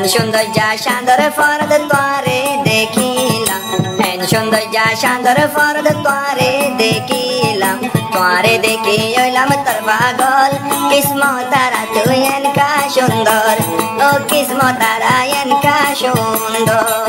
সৌন্দর্য শান্তর ফরদ তোরে দেখিলাম সৌন্দর্য শান্তর ফরদ তোরে দেখিলাম তোরে দেখি হইলাম তোর পাগল কিসমত তারা তুই এনকা সুন্দর ও কিসমত তারা এনকা সুন্দর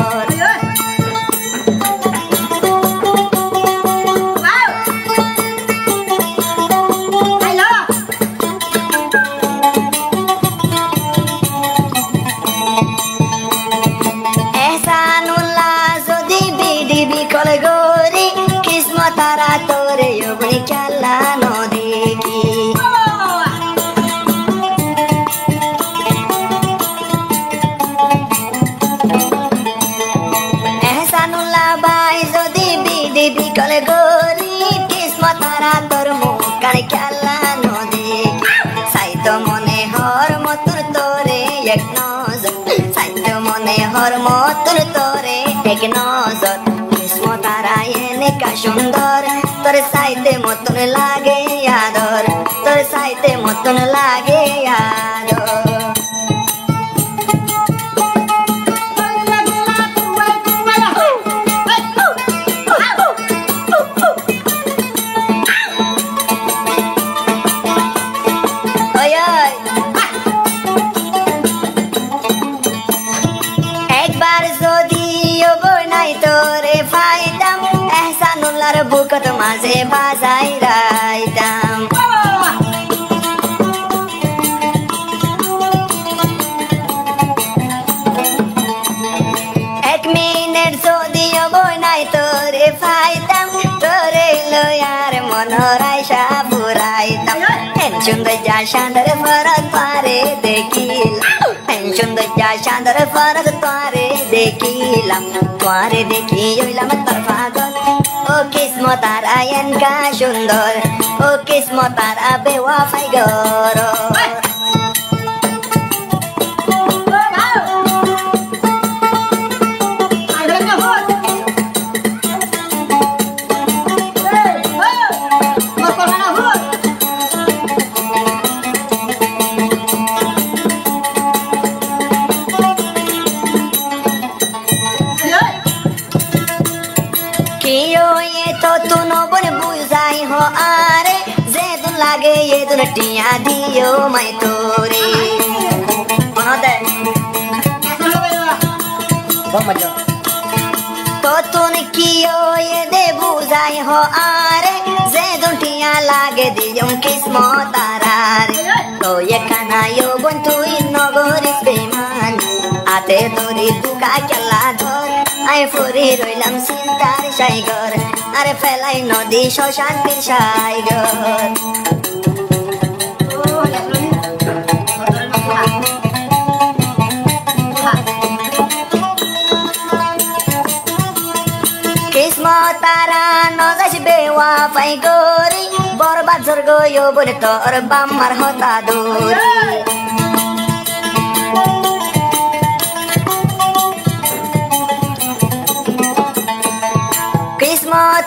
বিকল গরি কিসমত তারা তোর মুখার খেলা নদী সাইত মনে হর মতুর তোরে এক নজর সাইত মনে হর মতুর তোরে এক নজর কিসমত তারা এনেকা সুন্দর তোর সাইতে মতন লাগে আদর তোর সাইতে মতন লাগে আদর বুকত মাঝে বাজাই রাইতাম এক মিনিট যদিও বনাই তোরে পাইতাম তোরে লয়ার মনোরাইসা পুরাইতাম সৌন্দর্য শান্তর ফরদ তোরে দেখিলাম সৌন্দর্য শান্তর ফরদ তোরে দেখিলাম তোরে দেখি হইলাম তোর পাগল ও কিসমত তারা এনকা সুন্দর ও কিসমত তারা বেওয়াফাই গর आरे जे दुन लागे ये दुन टिया दियो मैं तोरे मनोदे तो तुन कियो ये दे बुझाई हो आरे जे दुन टिया लागे दियो किस्मत तारा रे तो ये खाना यो बन तू नगरिस बेमान आते तोरी दुका केला धर आय फुरी रइलाम सिंतार साइगर আরে ফেলাই নদী শ্মশান্তির সাইগর কিসমত তারা নজাস বেওয়াফাই গরি বরবাদ জর্গ ইয়ো বলে তোর বাম্মার হতা দূরি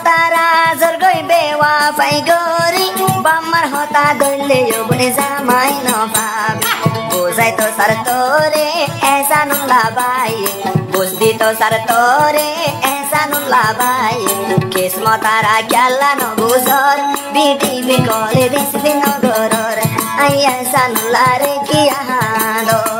তারা জর্গই বেওয়াফাই গরি বাম্মার হতা দইলে বনে জামাই ন পাবি বুঝাই তো সার তোরে এহসানুল্লাহ ভাই বুঝদি তো সার তোরে এহসানুল্লাহ ভাই কিসমত তারা খেলা ন বুঝর বিটি বিকলে দিস নগরর আই এহসানুল্লাহ রে কি আহাদর